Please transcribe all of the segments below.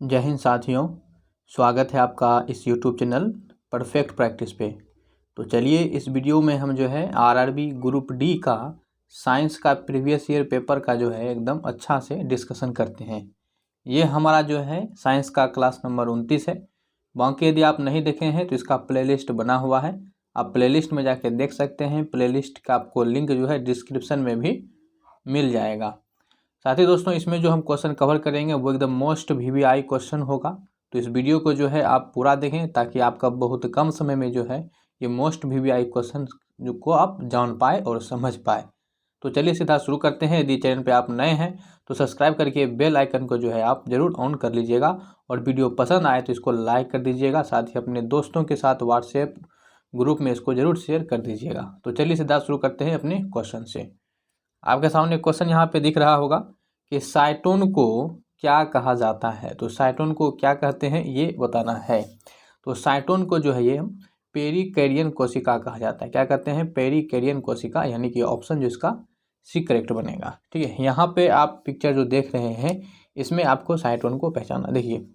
जय हिंद साथियों, स्वागत है आपका इस YouTube चैनल परफेक्ट प्रैक्टिस पे। तो चलिए इस वीडियो में हम जो है आरआरबी ग्रुप डी का साइंस का प्रीवियस ईयर पेपर का जो है एकदम अच्छा से डिस्कशन करते हैं। ये हमारा जो है साइंस का क्लास नंबर 29 है। बाकी यदि आप नहीं देखे हैं तो इसका प्लेलिस्ट बना हुआ है, आप प्लेलिस्ट में जाके देख सकते हैं। प्लेलिस्ट का आपको लिंक जो है डिस्क्रिप्शन में भी मिल जाएगा। साथ ही दोस्तों इसमें जो हम क्वेश्चन कवर करेंगे वो एकदम मोस्ट वीवीआई क्वेश्चन होगा। तो इस वीडियो को जो है आप पूरा देखें ताकि आपका बहुत कम समय में जो है ये मोस्ट वीवीआई क्वेश्चन को आप जान पाए और समझ पाए। तो चलिए सीधा शुरू करते हैं। यदि चैनल पे आप नए हैं तो सब्सक्राइब करके बेल आइकन को जो है आप ज़रूर ऑन कर लीजिएगा और वीडियो पसंद आए तो इसको लाइक कर दीजिएगा। साथ ही अपने दोस्तों के साथ व्हाट्सएप ग्रुप में इसको ज़रूर शेयर कर दीजिएगा। तो चलिए सीधा शुरू करते हैं अपने क्वेश्चन से। आपके सामने क्वेश्चन यहाँ पे दिख रहा होगा कि साइटोन को क्या कहा जाता है। तो साइटोन को क्या कहते हैं ये बताना है। तो साइटोन को जो है ये पेरिकैरियन कोशिका कहा जाता है। क्या कहते हैं? पेरिकैरियन कोशिका, यानी कि ऑप्शन जो इसका सी करेक्ट बनेगा। ठीक है, यहाँ पे आप पिक्चर जो देख रहे हैं इसमें आपको साइटोन को पहचाना। देखिए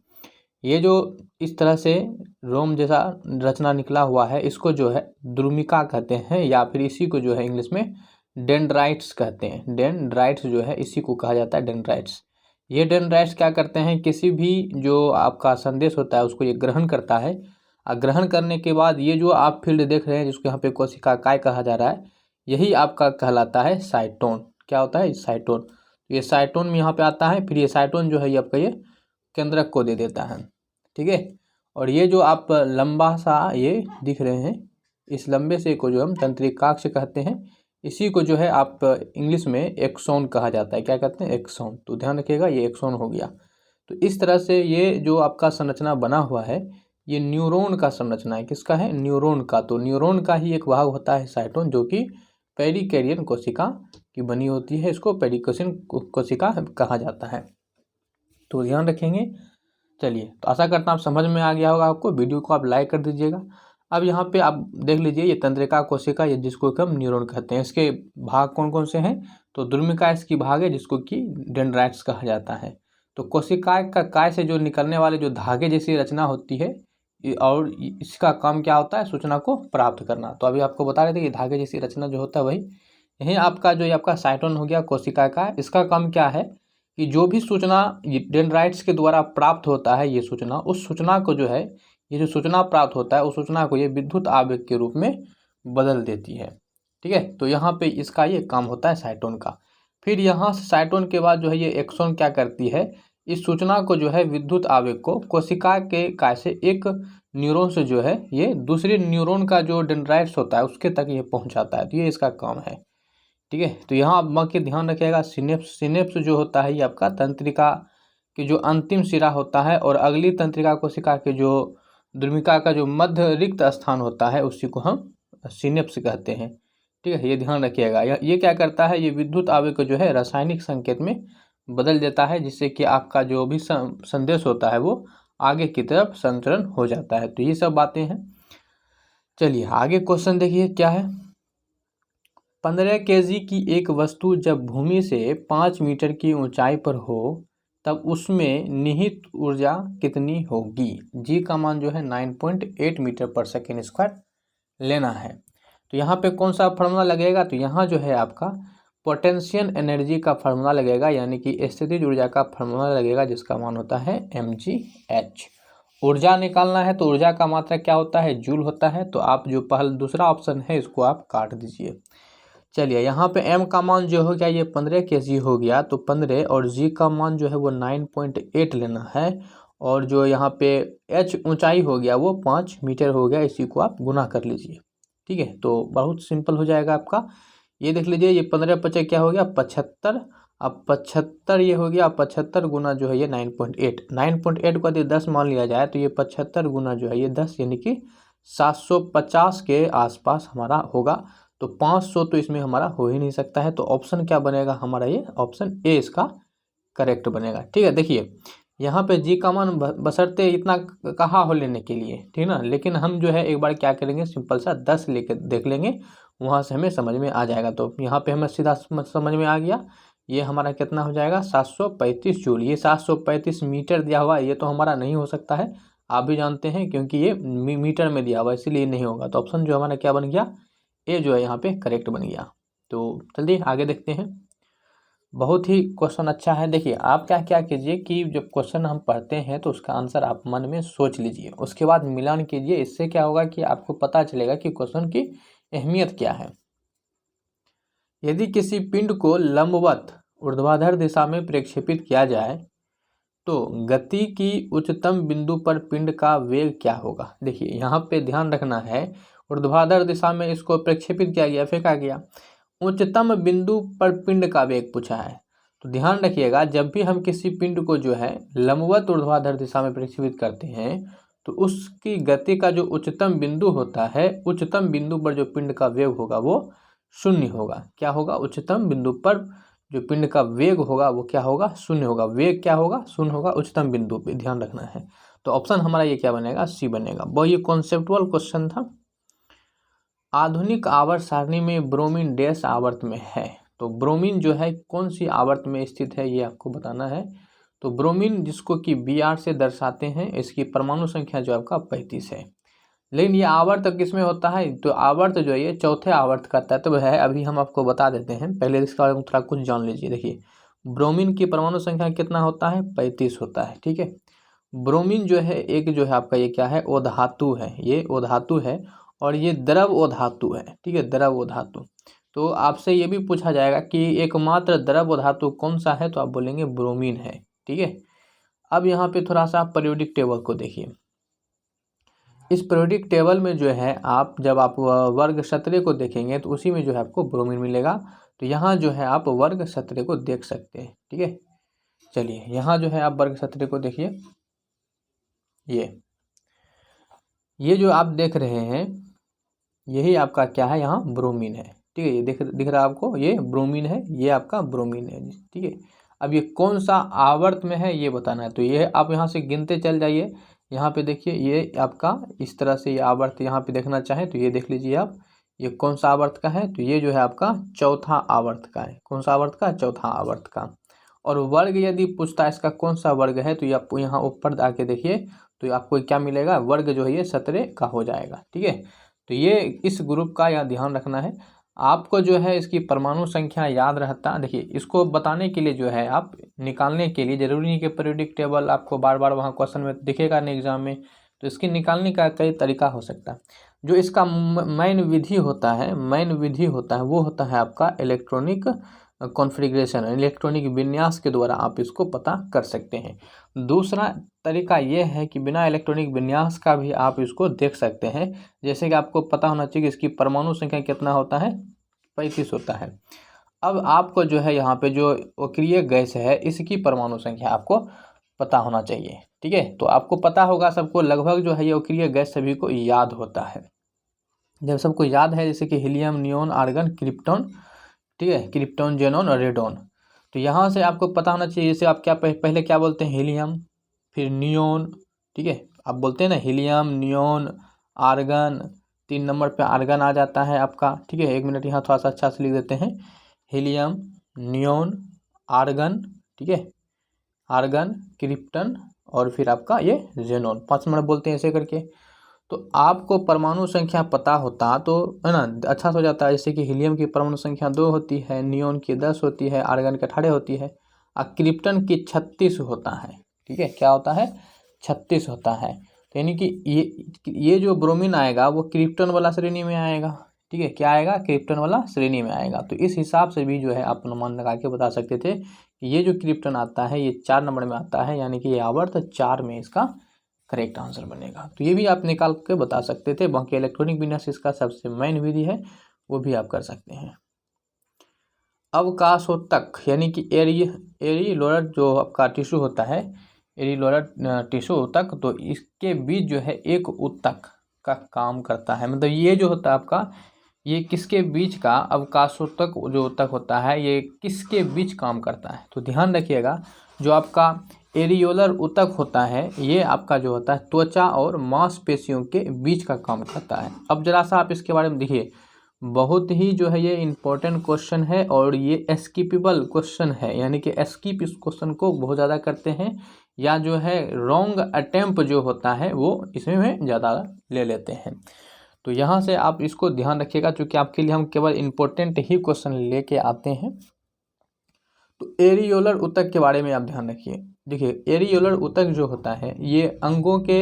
ये जो इस तरह से रोम जैसा रचना निकला हुआ है इसको जो है द्रुमिका कहते हैं, या फिर इसी को जो है इंग्लिश में डेंड्राइट्स कहते हैं। डेंड्राइट्स जो है इसी को कहा जाता है डेंड्राइट्स। ये डेंड्राइट्स क्या करते हैं, किसी भी जो आपका संदेश होता है उसको ये ग्रहण करता है। और ग्रहण करने के बाद ये जो आप फील्ड देख रहे हैं जिसको यहाँ पे कोशिका काय कहा जा रहा है, यही आपका कहलाता है साइटोन। क्या होता है? साइटोन। ये साइटोन में यहाँ पे आता है, फिर ये साइटोन जो है ये आपका ये केंद्रक को दे देता है। ठीक है, और ये जो आप लंबा सा ये दिख रहे हैं, इस लंबे से को जो हम तंत्रिकाक्ष कहते हैं। इसी को जो है आप इंग्लिश में एक्सोन कहा जाता है। क्या कहते हैं? एक्सोन। तो ध्यान रखिएगा ये एक्सोन हो गया। तो इस तरह से ये जो आपका संरचना बना हुआ है ये न्यूरॉन का संरचना है। किसका है? न्यूरॉन का। तो न्यूरॉन का ही एक भाग होता है साइटोन, जो कि पेरिकैरियन कोशिका की बनी होती है। इसको पेरिकैरियन कोशिका कहा जाता है। तो ध्यान रखेंगे। चलिए, तो आशा करता हूँ आप समझ में आ गया होगा आपको। वीडियो को आप लाइक कर दीजिएगा। अब यहाँ पे आप देख लीजिए ये तंत्रिका कोशिका, ये जिसको कि हम न्यूरॉन कहते हैं, इसके भाग कौन कौन से हैं? तो द्रुमिका इसकी भाग है जिसको कि डेंड्राइट्स कहा जाता है। तो कोशिका का काय से जो निकलने वाले जो धागे जैसी रचना होती है और इसका काम क्या होता है? सूचना को प्राप्त करना। तो अभी आपको बता रहे थे कि धागे जैसी रचना जो होता है वही यही आपका जो आपका साइटोन हो गया कोशिका का। इसका काम क्या है कि जो भी सूचना डेंड्राइट्स के द्वारा प्राप्त होता है ये सूचना, उस सूचना को जो है ये जो सूचना प्राप्त होता है उस सूचना को ये विद्युत आवेग के रूप में बदल देती है। ठीक है, तो यहाँ पे इसका ये काम होता है साइटोन का। फिर यहाँ से साइटोन के बाद जो है ये एक्सोन क्या करती है, इस सूचना को जो है विद्युत आवेग को कोशिका के काय से एक न्यूरॉन से जो है ये दूसरे न्यूरॉन का जो डेंड्राइट्स होता है उसके तक ये पहुँचाता है। तो ये इसका काम है। ठीक है, तो यहाँ आप बाकी ध्यान रखिएगा। सिनेप्स जो होता है ये आपका तंत्रिका की जो अंतिम सिरा होता है, और अगली तंत्रिका कोशिका के जो द्रुमिका का जो मध्य रिक्त स्थान होता है उसी को हम सिनेप्स कहते हैं। ठीक है, ये ध्यान रखिएगा। ये क्या करता है, ये विद्युत आवेग को जो है रासायनिक संकेत में बदल देता है, जिससे कि आपका जो भी संदेश होता है वो आगे की तरफ संचरण हो जाता है। तो ये सब बातें हैं। चलिए आगे क्वेश्चन देखिए क्या है। 15 kg की एक वस्तु जब भूमि से 5 मीटर की ऊंचाई पर हो तब उसमें निहित ऊर्जा कितनी होगी? जी का मान जो है 9.8 मीटर पर सेकेंड स्क्वायर लेना है। तो यहाँ पे कौन सा फार्मूला लगेगा? तो यहाँ जो है आपका पोटेंशियल एनर्जी का फार्मूला लगेगा, यानी कि स्थितिज ऊर्जा का फार्मूला लगेगा, जिसका मान होता है mgh। ऊर्जा निकालना है तो ऊर्जा का मात्रा क्या होता है? जूल होता है। तो आप जो दूसरा ऑप्शन है इसको आप काट दीजिए। चलिए यहाँ पे m का मान जो हो गया ये 15 kg हो गया, तो 15, और g का मान जो है वो 9.8 लेना है, और जो यहाँ पे h ऊंचाई हो गया वो 5 मीटर हो गया। इसी को आप गुना कर लीजिए। ठीक है, तो बहुत सिंपल हो जाएगा आपका। ये देख लीजिए ये 15 पचे क्या हो गया? 75। अब 75 ये हो गया, 75 गुना जो है ये 9.8 को यदि 10 मान लिया जाए तो ये 75 गुना जो है ये 10, यानी कि 750 के आसपास हमारा होगा। तो 500 तो इसमें हमारा हो ही नहीं सकता है। तो ऑप्शन क्या बनेगा हमारा? ये ऑप्शन ए इसका करेक्ट बनेगा। ठीक है, देखिए यहाँ पे जी का मान बशर्ते इतना कहा हो लेने के लिए, ठीक ना, लेकिन हम जो है एक बार क्या करेंगे, सिंपल सा 10 लेके देख लेंगे, वहाँ से हमें समझ में आ जाएगा। तो यहाँ पे हमें सीधा समझ में आ गया ये हमारा कितना हो जाएगा 735 जूल। ये 735 मीटर दिया हुआ है, ये तो हमारा नहीं हो सकता है, आप भी जानते हैं, क्योंकि ये मीटर में दिया हुआ है, इसीलिए नहीं होगा। तो ऑप्शन जो हमारा क्या बन गया, ए जो है यहाँ पे करेक्ट बन गया। तो चलिए आगे देखते हैं। बहुत ही क्वेश्चन अच्छा है। देखिए आप क्या क्या कीजिए कि जब क्वेश्चन हम पढ़ते हैं तो उसका आंसर आप मन में सोच लीजिए, उसके बाद मिलान कीजिए। इससे क्या होगा कि आपको पता चलेगा कि क्वेश्चन की अहमियत क्या है। यदि किसी पिंड को लंबवत ऊर्ध्वाधर दिशा में प्रक्षेपित किया जाए तो गति की उच्चतम बिंदु पर पिंड का वेग क्या होगा। देखिए यहाँ पे ध्यान रखना है, ऊर्ध्वाधर दिशा में इसको प्रक्षेपित किया गया, फेंका गया, उच्चतम बिंदु पर पिंड का वेग पूछा है। तो ध्यान रखिएगा, जब भी हम किसी पिंड को जो है लंबवत ऊर्ध्वाधर दिशा में प्रक्षेपित करते हैं तो उसकी गति का जो उच्चतम बिंदु होता है, उच्चतम बिंदु पर जो पिंड का वेग होगा वो शून्य होगा। क्या होगा, उच्चतम बिंदु पर जो पिंड का वेग होगा वो क्या होगा, शून्य होगा। वेग क्या होगा, शून्य होगा उच्चतम बिंदु पे, ध्यान रखना है। तो ऑप्शन हमारा ये क्या बनेगा, सी बनेगा। बहुत ये कॉन्सेप्टुअल क्वेश्चन था। आधुनिक आवर्त सारणी में ब्रोमीन डैश आवर्त में है। तो ब्रोमीन जो है कौन सी आवर्त में स्थित है ये आपको बताना है। तो ब्रोमीन जिसको कि Br से दर्शाते हैं, इसकी परमाणु संख्या जो आपका 35 है। लेकिन ये आवर्त किस में होता है, तो आवर्त जो है ये चौथे आवर्त का तत्व है। अभी हम आपको बता देते हैं, पहले इसके बारे में थोड़ा कुछ जान लीजिए। देखिए ब्रोमीन की परमाणु संख्या कितना होता है, 35 होता है, ठीक है। ब्रोमीन जो है एक जो है आपका ये क्या है, ओ धातु है, ये ओ धातु है और ये द्रव ओ धातु है, ठीक है, द्रव ओ धातु। तो आपसे ये भी पूछा जाएगा कि एकमात्र द्रव ओ धातु कौन सा है, तो आप बोलेंगे ब्रोमीन है, ठीक है। अब यहाँ पे थोड़ा सा पीरियोडिक टेबल को देखिए। इस पीरियोडिक टेबल में जो है आप जब आप वर्ग सतरे को देखेंगे तो उसी में जो है आपको ब्रोमीन मिलेगा। तो यहाँ जो है आप वर्ग सतरे को देख सकते हैं, ठीक है। चलिए यहाँ जो है आप वर्ग सतरे को देखिए, ये जो आप देख रहे हैं यही आपका क्या है, यहाँ ब्रोमीन है, ठीक है। ये दिख रहा है आपको, ये ब्रोमीन है, ये आपका ब्रोमीन है, ठीक है। अब ये कौन सा आवर्त में है ये बताना है। तो ये आप यहाँ से गिनते चल जाइए। यहाँ पे देखिए ये आपका इस तरह से ये आवर्त यहाँ पे देखना चाहें तो ये देख लीजिए आप, ये कौन सा आवर्त का है, तो ये जो है आपका चौथा आवर्त का है। कौन सा आवर्त का, चौथा आवर्त का। और वर्ग यदि पूछता है इसका कौन सा वर्ग है, तो ये आपको यहाँ ऊपर आके देखिए तो आपको क्या मिलेगा, वर्ग जो है ये 17 का हो जाएगा, ठीक है। तो ये इस ग्रुप का यहाँ ध्यान रखना है। आपको जो है इसकी परमाणु संख्या याद रहता, देखिए इसको बताने के लिए जो है आप निकालने के लिए जरूरी नहीं कि पीरियोडिक टेबल आपको बार बार वहाँ क्वेश्चन में दिखेगा नहीं एग्जाम में, तो इसकी निकालने का कई तरीका हो सकता है। जो इसका मेन विधि होता है, वो होता है आपका इलेक्ट्रॉनिक कॉन्फ़िगरेशन, इलेक्ट्रॉनिक विन्यास के द्वारा आप इसको पता कर सकते हैं। दूसरा तरीका ये है कि बिना इलेक्ट्रॉनिक विन्यास का भी आप इसको देख सकते हैं। जैसे कि आपको पता होना चाहिए कि इसकी परमाणु संख्या कितना होता है, 35 होता है। अब आपको जो है यहाँ पे जो अक्रिय गैस है इसकी परमाणु संख्या आपको पता होना चाहिए, ठीक है। तो आपको पता होगा सबको लगभग जो है ये अक्रिय गैस सभी को याद होता है। जब सबको याद है जैसे कि हीलियम, नियोन, आर्गन, क्रिप्टॉन, ठीक है, क्रिप्टॉन, जेनॉन और रेडॉन। तो यहाँ से आपको पता होना चाहिए, जैसे आप क्या पहले क्या बोलते हैं, हीलियम, फिर नियोन, ठीक है, आप बोलते हैं ना हीलियम, नियोन, आर्गन, 3 नंबर पे आर्गन आ जाता है आपका, ठीक है। 1 मिनट यहाँ थोड़ा सा अच्छा से लिख देते हैं, हीलियम, नियोन, आर्गन, ठीक है, आर्गन, क्रिप्टन और फिर आपका ये जेनॉन, 5 नंबर बोलते हैं ऐसे करके। तो आपको परमाणु संख्या पता होता तो है ना, अच्छा से हो जाता है। जैसे कि हीलियम की परमाणु संख्या 2 होती है, नियोन की 10 होती है, आर्गन की 18 होती है और क्रिप्टन की 36 होता है, ठीक है। क्या होता है, 36 होता है। तो यानी कि ये जो ब्रोमीन आएगा वो क्रिप्टन वाला श्रेणी में आएगा, ठीक है। क्या आएगा, क्रिप्टन वाला श्रेणी में आएगा। तो इस हिसाब से भी जो है आप अनुमान लगा के बता सकते थे कि ये जो क्रिप्टन आता है ये 4 नंबर में आता है, यानी कि ये आवर्त 4 में इसका करेक्ट आंसर बनेगा। तो ये भी आप निकाल के बता सकते थे। बाकी इलेक्ट्रॉनिक विन्यास इसका सबसे मेन विधि है, वो भी आप कर सकते हैं। अवकाशोत्तक यानी कि एरीलोलर जो आपका टिश्यू होता है, एरीलोलर टिश्यू उत्तक, तो इसके बीच जो है एक उत्तक का काम करता है। मतलब ये जो होता है आपका, ये किसके बीच का अवकाशोत्तक जो उत्तक होता है ये किसके बीच काम करता है। तो ध्यान रखिएगा, जो आपका एरियोलर उत्तक होता है ये आपका जो होता है त्वचा और मांसपेशियों के बीच का काम करता है। अब जरा सा आप इसके बारे में देखिए, बहुत ही जो है ये इम्पोर्टेंट क्वेश्चन है और ये एस्किपेबल क्वेश्चन है, यानी कि एस्किप इस क्वेश्चन को बहुत ज़्यादा करते हैं, या जो है रॉन्ग अटेम्प्ट जो होता है वो इसमें ज़्यादा ले लेते हैं। तो यहाँ से आप इसको ध्यान रखिएगा, क्योंकि आपके लिए हम केवल इम्पोर्टेंट ही क्वेश्चन लेके आते हैं। तो एरियोलर ऊतक के बारे में आप ध्यान रखिए। देखिए, एरियोलर ऊतक जो होता है ये अंगों के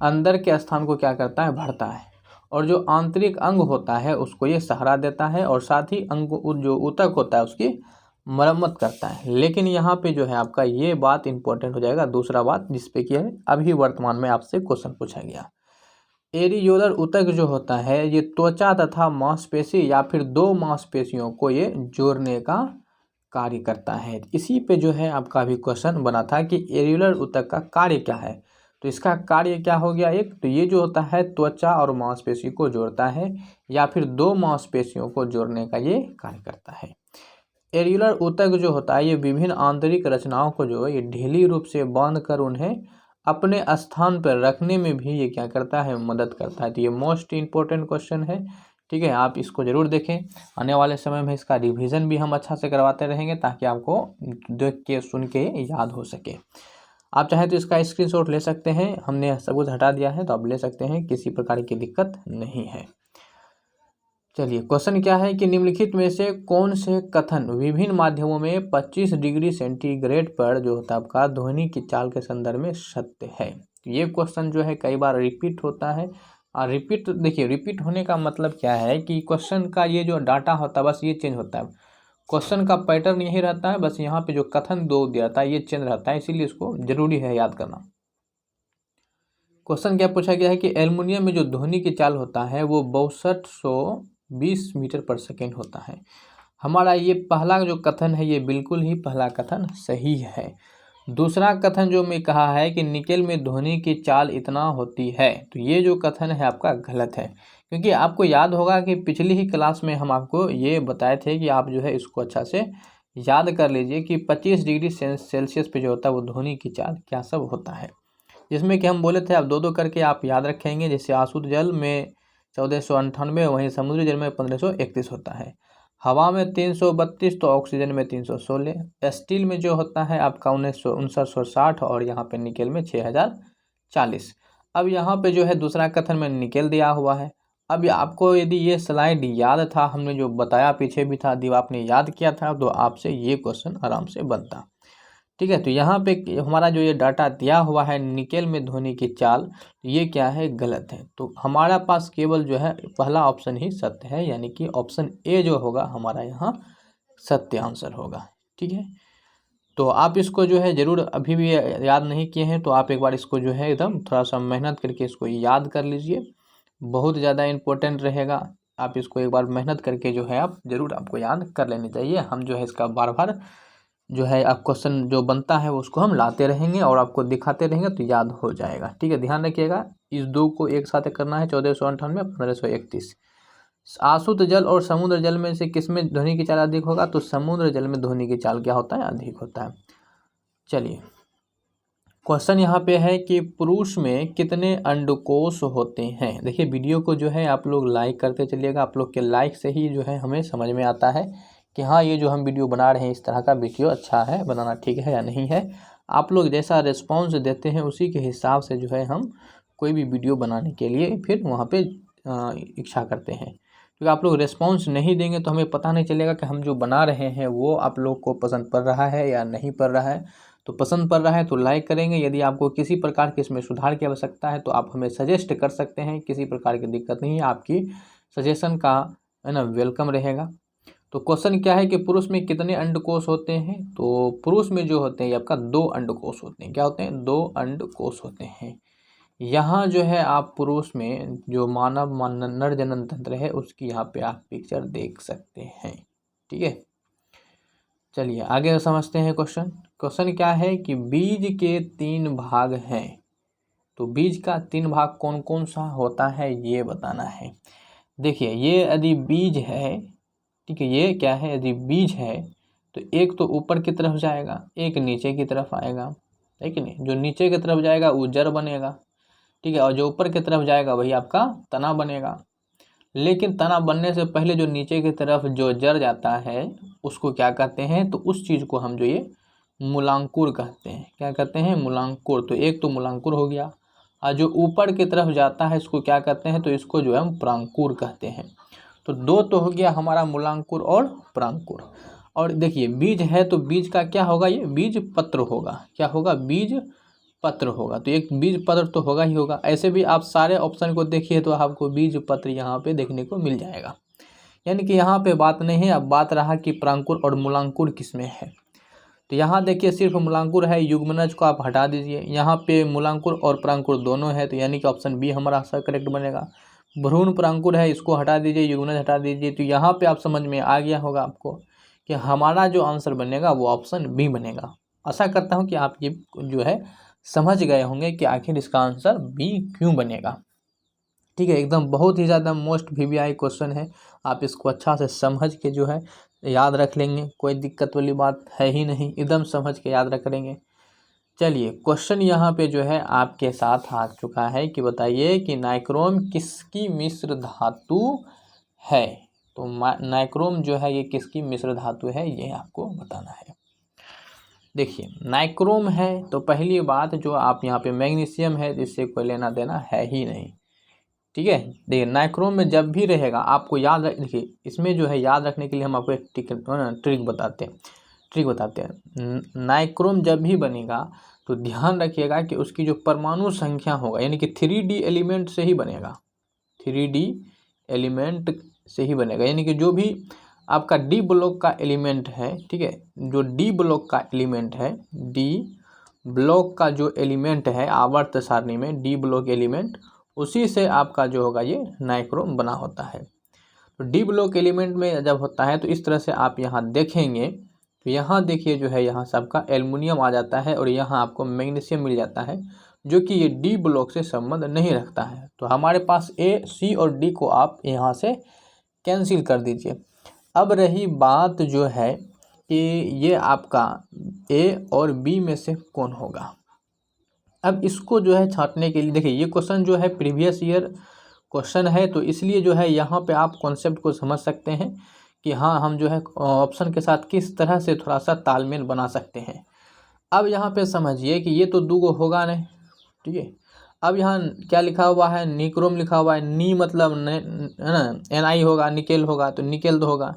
अंदर के स्थान को क्या करता है, भरता है, और जो आंतरिक अंग होता है उसको ये सहारा देता है, और साथ ही अंग जो ऊतक होता है उसकी मरम्मत करता है। लेकिन यहाँ पे जो है आपका ये बात इंपॉर्टेंट हो जाएगा, दूसरा बात जिसपे कि है अभी वर्तमान में आपसे क्वेश्चन पूछा गया। एरियोलर ऊतक जो होता है ये त्वचा तथा मांसपेशी या फिर दो मांसपेशियों को ये जोड़ने का कार्य करता है। इसी पे जो है आपका भी क्वेश्चन बना था कि एरियोलर ऊतक का कार्य क्या है। तो इसका कार्य क्या हो गया, एक तो ये जो होता है त्वचा और मांसपेशी को जोड़ता है, या फिर दो मांसपेशियों को जोड़ने का ये कार्य करता है। एरियोलर ऊतक जो होता है ये विभिन्न आंतरिक रचनाओं को जो है ये ढीली रूप से बांध कर उन्हें अपने स्थान पर रखने में भी ये क्या करता है, मदद करता है। तो ये मोस्ट इम्पोर्टेंट क्वेश्चन है, ठीक है। आप इसको ज़रूर देखें, आने वाले समय में इसका रिवीजन भी हम अच्छा से करवाते रहेंगे, ताकि आपको देख के सुन के याद हो सके। आप चाहें तो इसका स्क्रीनशॉट ले सकते हैं, हमने सब कुछ हटा दिया है तो आप ले सकते हैं, किसी प्रकार की दिक्कत नहीं है। चलिए, क्वेश्चन क्या है कि निम्नलिखित में से कौन से कथन विभिन्न माध्यमों में 25 डिग्री सेंटीग्रेड पर जो होता है आपका ध्वनि की चाल के संदर्भ में सत्य है। ये क्वेश्चन जो है कई बार रिपीट होता है, और रिपीट देखिए, रिपीट होने का मतलब क्या है कि क्वेश्चन का ये जो डाटा होता है बस ये चेंज होता है, क्वेश्चन का पैटर्न यही रहता है, बस यहाँ पे जो कथन दो दिया था ये चेंज रहता है, इसीलिए इसको जरूरी है याद करना। क्वेश्चन क्या पूछा गया है कि एल्युमिनियम में जो ध्वनि की चाल होता है वो 6220 मीटर पर सेकेंड होता है। हमारा ये पहला जो कथन है ये बिल्कुल ही पहला कथन सही है। दूसरा कथन जो मैं कहा है कि निकेल में ध्वनि की चाल इतना होती है, तो ये जो कथन है आपका गलत है, क्योंकि आपको याद होगा कि पिछली ही क्लास में हम आपको ये बताए थे कि आप जो है इसको अच्छा से याद कर लीजिए कि 25 डिग्री सेल्सियस पे जो होता है वो ध्वनि की चाल क्या सब होता है, जिसमें कि हम बोले थे आप दो दो करके आप याद रखेंगे। जैसे आशुद्ध जल में 1498, वहीं समुद्री जल में 1531 होता है, हवा में 332, तो ऑक्सीजन में 316, स्टील में जो होता है आपका 1960, और यहाँ पे निकेल में 6040। अब यहाँ पे जो है दूसरा कथन में निकेल दिया हुआ है। अब आपको यदि ये स्लाइड याद था, हमने जो बताया पीछे भी था, यदि आपने याद किया था तो आपसे ये क्वेश्चन आराम से बनता, ठीक है। तो यहाँ पे हमारा जो ये डाटा दिया हुआ है निकेल में ध्वनि की चाल, ये क्या है, गलत है। तो हमारा पास केवल जो है पहला ऑप्शन ही सत्य है, यानी कि ऑप्शन ए जो होगा हमारा यहाँ सत्य आंसर होगा, ठीक है। तो आप इसको जो है ज़रूर, अभी भी याद नहीं किए हैं तो आप एक बार इसको जो है एकदम थोड़ा सा मेहनत करके इसको याद कर लीजिए, बहुत ज़्यादा इम्पोर्टेंट रहेगा। आप इसको एक बार मेहनत करके जो है आप ज़रूर आपको याद कर लेनी चाहिए। हम जो है इसका बार बार जो है आप क्वेश्चन जो बनता है उसको हम लाते रहेंगे और आपको दिखाते रहेंगे, तो याद हो जाएगा, ठीक है। ध्यान रखिएगा, इस दो को एक साथ करना है, 1498, 1531। आशुद्ध जल और समुद्र जल में से किसमें ध्वनि की चाल अधिक होगा, तो समुद्र जल में ध्वनि की चाल क्या होता है, अधिक होता है। चलिए, क्वेश्चन यहाँ पे है कि पुरुष में कितने अंडकोश होते हैं। देखिए, वीडियो को जो है आप लोग लाइक करते चलिएगा, आप लोग के लाइक से ही जो है हमें समझ में आता है कि हाँ, ये जो हम वीडियो बना रहे हैं इस तरह का वीडियो अच्छा है, बनाना ठीक है या नहीं है। आप लोग जैसा रिस्पॉन्स देते हैं उसी के हिसाब से जो है हम कोई भी वीडियो बनाने के लिए फिर वहाँ पे इच्छा करते हैं, क्योंकि आप लोग रिस्पॉन्स नहीं देंगे तो हमें पता नहीं चलेगा कि हम जो बना रहे हैं वो आप लोग को पसंद पड़ रहा है या नहीं पड़ रहा है। तो पसंद पड़ रहा है तो लाइक करेंगे, यदि आपको किसी प्रकार की इसमें सुधार की आवश्यकता है तो आप हमें सजेस्ट कर सकते हैं, किसी प्रकार की दिक्कत नहीं है, आपकी सजेशन का है ना वेलकम रहेगा। तो क्वेश्चन क्या है कि पुरुष में कितने अंडकोश होते हैं, तो पुरुष में जो होते हैं आपका 2 अंडकोश होते हैं। क्या होते हैं, 2 अंडकोश होते हैं। यहाँ जो है आप पुरुष में जो मानव नर जनन तंत्र है उसकी यहाँ पे आप पिक्चर देख सकते हैं, ठीक है। चलिए आगे समझते हैं क्वेश्चन। क्वेश्चन क्या है कि बीज के 3 भाग हैं, तो बीज का 3 भाग कौन कौन सा होता है ये बताना है। देखिए, ये यदि बीज है, ठीक है, ये क्या है, यदि बीज है तो एक तो ऊपर की तरफ जाएगा, एक नीचे की तरफ आएगा, है कि नहीं। जो नीचे की तरफ जाएगा वो जड़ बनेगा, ठीक है, और जो ऊपर की तरफ जाएगा वही आपका तना बनेगा। लेकिन तना बनने से पहले जो नीचे की तरफ जो जड़ जाता है उसको क्या कहते हैं, तो उस चीज़ को हम जो ये मूलांकुर कहते हैं। क्या कहते हैं? मूलांकुर। तो एक तो मूलांकुर हो गया, और जो ऊपर की तरफ जाता है इसको क्या कहते हैं, तो इसको जो है हम प्रांकुर कहते हैं। तो दो तो हो गया हमारा मूलांकुर और प्रांकुर। और देखिए बीज है तो बीज का क्या होगा, ये बीज पत्र होगा। क्या होगा? बीज पत्र होगा। तो एक बीज पत्र तो होगा ही होगा। ऐसे भी आप सारे ऑप्शन को देखिए तो आपको बीज पत्र यहाँ पे देखने को मिल जाएगा। यानी कि यहाँ पे बात नहीं है, अब बात रहा कि प्रांकुर और मूलांकुर किसमें है। तो यहाँ देखिए सिर्फ मूलांकुर है, युग्मनज को आप हटा दीजिए। यहाँ पे मूलांकुर और प्रांकुर दोनों है, तो यानी कि ऑप्शन बी हमारा सही करेक्ट बनेगा। भ्रूण प्रांकुर है, इसको हटा दीजिए, युग्मनज हटा दीजिए। तो यहाँ पे आप समझ में आ गया होगा आपको कि हमारा जो आंसर बनेगा वो ऑप्शन बी बनेगा। आशा करता हूँ कि आप ये जो है समझ गए होंगे कि आखिर इसका आंसर बी क्यों बनेगा। ठीक है, एकदम बहुत ही ज़्यादा मोस्ट वीवीआई क्वेश्चन है। आप इसको अच्छा से समझ के जो है याद रख लेंगे, कोई दिक्कत वाली बात है ही नहीं, एकदम समझ के याद रख लेंगे। चलिए क्वेश्चन यहाँ पे जो है आपके साथ आ चुका है कि बताइए कि नाइक्रोम किसकी मिश्र धातु है। तो नाइक्रोम जो है ये किसकी मिश्र धातु है, ये आपको बताना है। देखिए नाइक्रोम है तो पहली बात जो आप यहाँ पे मैग्नीशियम है, जिससे कोई लेना देना है ही नहीं। ठीक है, देखिए नाइक्रोम में जब भी रहेगा आपको याद रख, देखिए इसमें जो है याद रखने के लिए हम आपको एक ट्रिक बताते हैं। नाइक्रोम जब भी बनेगा तो ध्यान रखिएगा कि उसकी जो परमाणु संख्या होगा, यानी कि 3D एलिमेंट से ही बनेगा। 3D एलिमेंट से ही बनेगा, यानी कि जो भी आपका डी ब्लॉक का एलिमेंट है, ठीक है, जो डी ब्लॉक का एलिमेंट है, डी ब्लॉक का जो एलिमेंट है आवर्त सारणी में डी ब्लॉक एलिमेंट, उसी से आपका जो होगा ये नाइक्रोम बना होता है। तो डी ब्लॉक एलिमेंट में जब होता है तो इस तरह से आप यहाँ देखेंगे तो यहाँ देखिए जो है यहाँ सबका एल्युमिनियम आ जाता है और यहाँ आपको मैग्नीशियम मिल जाता है, जो कि ये डी ब्लॉक से संबंध नहीं रखता है। तो हमारे पास ए, सी और डी को आप यहाँ से कैंसिल कर दीजिए। अब रही बात जो है कि ये आपका ए और बी में से कौन होगा। अब इसको जो है छांटने के लिए देखिए ये क्वेश्चन जो है प्रीवियस ईयर क्वेश्चन है, तो इसलिए जो है यहाँ पे आप कॉन्सेप्ट को समझ सकते हैं कि हाँ हम जो है ऑप्शन के साथ किस तरह से थोड़ा सा तालमेल बना सकते हैं। अब यहाँ पे समझिए कि ये तो दूगो होगा नहीं, ठीक है। अब यहाँ क्या लिखा हुआ है, निक्रोम लिखा हुआ है, नी मतलब है ना, NI होगा, निकेल होगा, तो निकेल तो होगा।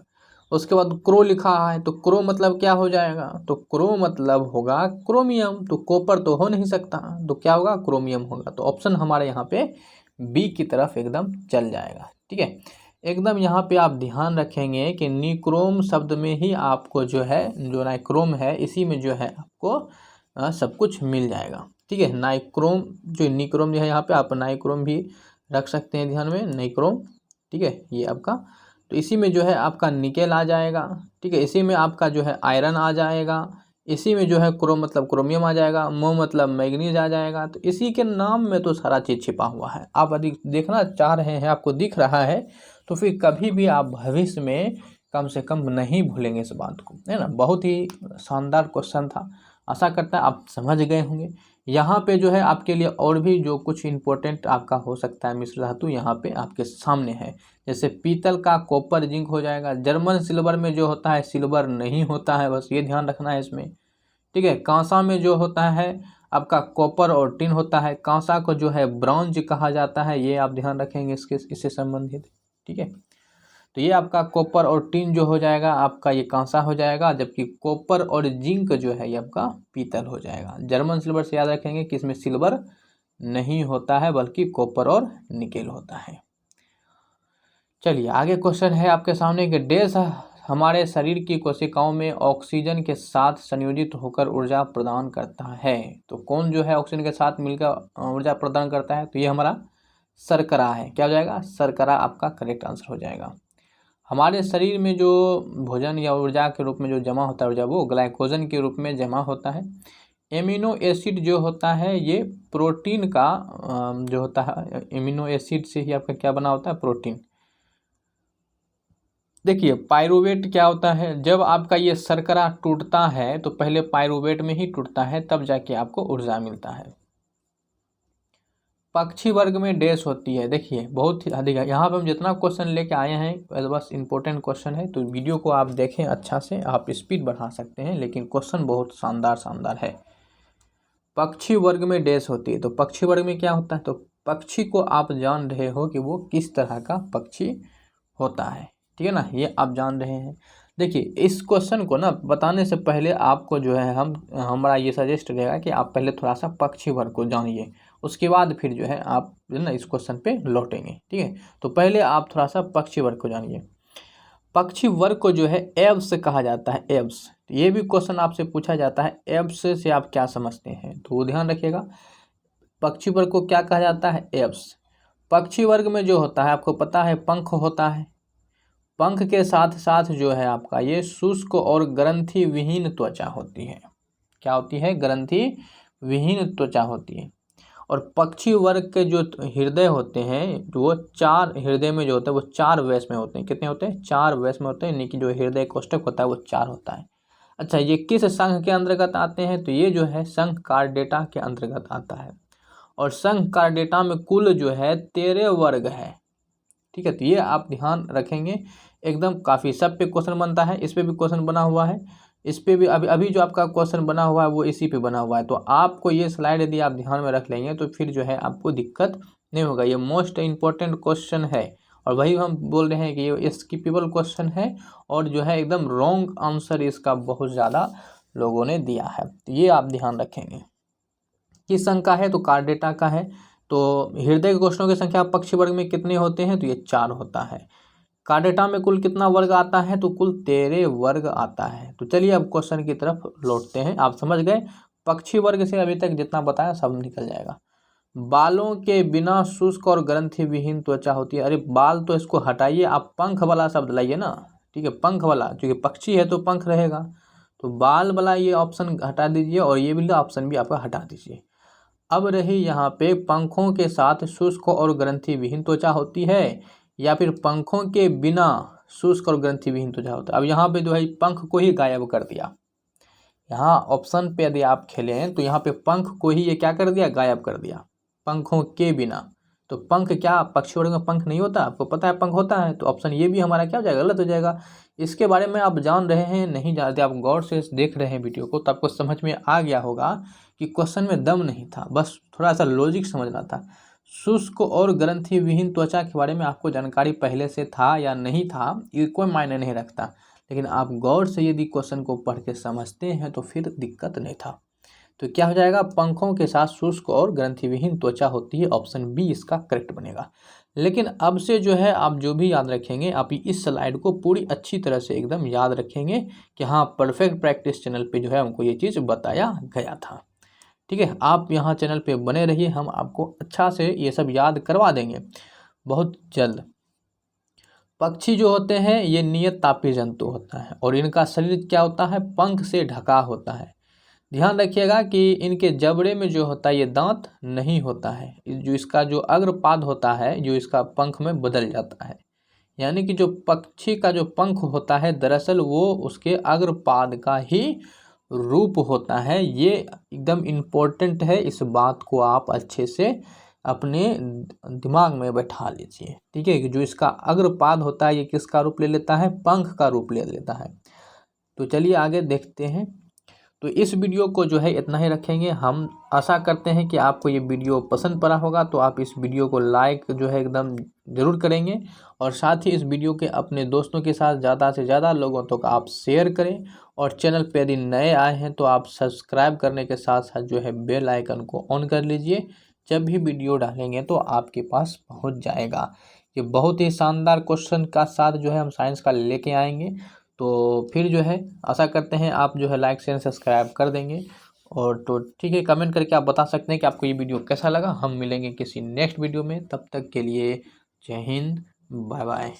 उसके बाद क्रो लिखा है, तो क्रो मतलब क्या हो जाएगा, तो क्रो मतलब होगा क्रोमियम, तो कॉपर तो हो नहीं सकता, तो क्या होगा, क्रोमियम होगा। तो ऑप्शन हमारे यहाँ पे बी की तरफ एकदम चल जाएगा। ठीक है, एकदम यहाँ पे आप ध्यान रखेंगे कि निक्रोम शब्द में ही आपको जो है, जो नाइक्रोम है इसी में जो है आपको सब कुछ मिल जाएगा। ठीक है, नाइक्रोम जो निक्रोम जो है यहाँ पे आप नाइक्रोम भी रख सकते हैं ध्यान में, नाइक्रोम। ठीक है, ये आपका, तो इसी में जो है आपका निकेल आ जाएगा। ठीक है, इसी में आपका जो है आयरन आ जाएगा, इसी में जो है क्रोम मतलब क्रोमियम आ जाएगा, मो मतलब मैग्नीज आ जाएगा। तो इसी के नाम में तो सारा चीज़ छिपा हुआ है। आप यदि देखना चाह रहे हैं, आपको दिख रहा है, तो फिर कभी भी आप भविष्य में कम से कम नहीं भूलेंगे इस बात को, है ना। बहुत ही शानदार क्वेश्चन था, आशा करता है आप समझ गए होंगे। यहाँ पे जो है आपके लिए और भी जो कुछ इम्पोर्टेंट आपका हो सकता है मिश्र धातु यहाँ पे आपके सामने है। जैसे पीतल का कॉपर जिंक हो जाएगा, जर्मन सिल्वर में जो होता है सिल्वर नहीं होता है, बस ये ध्यान रखना है इसमें। ठीक है, कांसा में जो होता है आपका कॉपर और टिन होता है, कांसा को जो है ब्रॉन्ज कहा जाता है, ये आप ध्यान रखेंगे इससे संबंधित। ठीक है, तो ये आपका कॉपर और टिन जो हो जाएगा आपका ये कांसा हो जाएगा, जबकि कॉपर और जिंक जो है ये आपका पीतल हो जाएगा। जर्मन सिल्वर से याद रखेंगे कि इसमें सिल्वर नहीं होता है बल्कि कॉपर और निकेल होता है। चलिए आगे क्वेश्चन है आपके सामने कि डैश हमारे शरीर की कोशिकाओं में ऑक्सीजन के साथ संयोजित होकर ऊर्जा प्रदान करता है। तो कौन जो है ऑक्सीजन के साथ मिलकर ऊर्जा प्रदान करता है, तो ये हमारा शर्करा है। क्या हो जाएगा, शर्करा आपका करेक्ट आंसर हो जाएगा। हमारे शरीर में जो भोजन या ऊर्जा के रूप में जो जमा होता है ऊर्जा, वो ग्लाइकोजन के रूप में जमा होता है। एमिनो एसिड जो होता है ये प्रोटीन का जो होता है, एमिनो एसिड से ही आपका क्या बना होता है, प्रोटीन। देखिए पाइरुवेट क्या होता है, जब आपका ये शर्करा टूटता है तो पहले पाइरुवेट में ही टूटता है, तब जाके आपको ऊर्जा मिलता है। पक्षी वर्ग में डैश होती है। देखिए बहुत ही अधिक है, यहाँ पे हम जितना क्वेश्चन लेके आए हैं बस इंपॉर्टेंट क्वेश्चन है, तो वीडियो को आप देखें अच्छा से, आप स्पीड बढ़ा सकते हैं, लेकिन क्वेश्चन बहुत शानदार है। पक्षी वर्ग में डैश होती है, तो पक्षी वर्ग में क्या होता है, तो पक्षी को आप जान रहे हो कि वो किस तरह का पक्षी होता है, ठीक है ना, ये आप जान रहे हैं। देखिए इस क्वेश्चन को ना बताने से पहले आपको जो है हमारा ये सजेस्ट रहेगा कि आप पहले थोड़ा सा पक्षी वर्ग को जानिए, उसके बाद फिर जो है आप जो है ना इस क्वेश्चन पे लौटेंगे, ठीक है। तो पहले आप थोड़ा सा पक्षी वर्ग को जानिए। पक्षी वर्ग को जो है एब्स कहा जाता है, एब्स। ये भी क्वेश्चन आपसे पूछा जाता है, एब्स से आप क्या समझते हैं, तो ध्यान रखिएगा। पक्षी वर्ग को क्या कहा जाता है, एब्स। पक्षी वर्ग में जो होता है आपको पता है पंख होता है, पंख के साथ साथ जो है आपका ये शुष्क और ग्रंथि विहीन त्वचा होती है। क्या होती है, ग्रंथि विहीन त्वचा होती है। और पक्षी वर्ग के जो हृदय होते हैं वो 4 हृदय में जो होता है वो 4 व्यास में होते हैं। कितने होते हैं, 4 व्यास में होते हैं, यानी कि जो हृदय कोष्ठक होता है वो 4 होता है। अच्छा ये किस संघ के अंतर्गत आते हैं, तो ये जो है संघ कार्डेटा के अंतर्गत आता है। और संघ कार्डेटा में कुल जो है 13 वर्ग है, ठीक है। तो ये आप ध्यान रखेंगे एकदम, काफ़ी सब पे क्वेश्चन बनता है, इस पे भी क्वेश्चन बना हुआ है, इस पे भी अभी जो आपका क्वेश्चन बना हुआ है वो इसी पे बना हुआ है। तो आपको ये स्लाइड यदि आप ध्यान में रख लेंगे तो फिर जो है आपको दिक्कत नहीं होगा। ये मोस्ट इम्पोर्टेंट क्वेश्चन है और वही हम बोल रहे हैं कि ये स्किपेबल क्वेश्चन है और जो है एकदम रॉन्ग आंसर इसका बहुत ज़्यादा लोगों ने दिया है। तो ये आप ध्यान रखेंगे। किस संघ का है, तो कार्डेटा का है। तो हृदय के कोष्ठकों की संख्या पक्षी वर्ग में कितने होते हैं, तो ये 4 होता है। कार्डेटा में कुल कितना वर्ग आता है, तो कुल 13 वर्ग आता है। तो चलिए अब क्वेश्चन की तरफ लौटते हैं। आप समझ गए, पक्षी वर्ग से अभी तक जितना बताया सब निकल जाएगा। बालों के बिना शुष्क और ग्रंथि विहीन त्वचा होती है। अरे बाल तो इसको हटाइए, आप पंख वाला शब्द लाइए ना, ठीक है, पंख वाला, क्योंकि पक्षी है तो पंख रहेगा। तो बाल वाला ये ऑप्शन हटा दीजिए और ये भी ऑप्शन भी आपका हटा दीजिए। अब रही यहाँ पे पंखों के साथ शुष्क और ग्रंथि विहीन त्वचा होती है या फिर पंखों के बिना शुष्क और ग्रंथि विहीन त्वचा होता है। अब यहाँ पे जो है पंख को ही गायब कर दिया। यहाँ ऑप्शन पे यदि आप खेले हैं तो यहाँ पे पंख को ही ये क्या कर दिया, गायब कर दिया, पंखों के बिना। तो पंख क्या पक्षी वर्ग में पंख नहीं होता, आपको पता है पंख होता है, तो ऑप्शन ये भी हमारा क्या हो जाएगा, गलत हो जाएगा। इसके बारे में आप जान रहे हैं, नहीं जानते, आप गौर से देख रहे हैं वीडियो को तो आपको समझ में आ गया होगा कि क्वेश्चन में दम नहीं था, बस थोड़ा सा लॉजिक समझना था। शुष्क और ग्रंथि विहीन त्वचा के बारे में आपको जानकारी पहले से था या नहीं था ये कोई मायने नहीं रखता, लेकिन आप गौर से यदि क्वेश्चन को पढ़ के समझते हैं तो फिर दिक्कत नहीं था। तो क्या हो जाएगा, पंखों के साथ शुष्क और ग्रंथि विहीन त्वचा होती है, ऑप्शन बी इसका करेक्ट बनेगा। लेकिन अब से जो है आप जो भी याद रखेंगे, आप इस स्लाइड को पूरी अच्छी तरह से एकदम याद रखेंगे कि हाँ परफेक्ट प्रैक्टिस चैनल पे जो है हमको ये चीज़ बताया गया था, ठीक है। आप यहाँ चैनल पे बने रहिए, हम आपको अच्छा से ये सब याद करवा देंगे बहुत जल्द। पक्षी जो होते हैं ये नियत तापीय जंतु होता है और इनका शरीर क्या होता है, पंख से ढका होता है। ध्यान रखिएगा कि इनके जबड़े में जो होता है ये दांत नहीं होता है, जो इसका जो अग्रपाद होता है जो इसका पंख में बदल जाता है, यानी कि जो पक्षी का जो पंख होता है दरअसल वो उसके अग्रपाद का ही रूप होता है। ये एकदम इम्पोर्टेंट है, इस बात को आप अच्छे से अपने दिमाग में बैठा लीजिए, ठीक है, कि जो इसका अग्रपाद होता है ये किसका रूप ले लेता है, पंख का रूप ले लेता है। तो चलिए आगे देखते हैं। तो इस वीडियो को जो है इतना ही रखेंगे। हम आशा करते हैं कि आपको ये वीडियो पसंद पड़ा होगा, तो आप इस वीडियो को लाइक जो है एकदम ज़रूर करेंगे और साथ ही इस वीडियो के अपने दोस्तों के साथ ज़्यादा से ज़्यादा लोगों तक आप शेयर करें। और चैनल पर यदि नए आए हैं तो आप सब्सक्राइब करने के साथ साथ जो है बेल आइकन को ऑन कर लीजिए, जब भी वीडियो डालेंगे तो आपके पास पहुँच जाएगा। ये बहुत ही शानदार क्वेश्चन का साथ जो है हम साइंस का लेके आएंगे। तो फिर जो है आशा करते हैं आप जो है लाइक शेयर सब्सक्राइब कर देंगे। और तो ठीक है, कमेंट करके आप बता सकते हैं कि आपको ये वीडियो कैसा लगा। हम मिलेंगे किसी नेक्स्ट वीडियो में, तब तक के लिए जय हिंद, बाय बाय।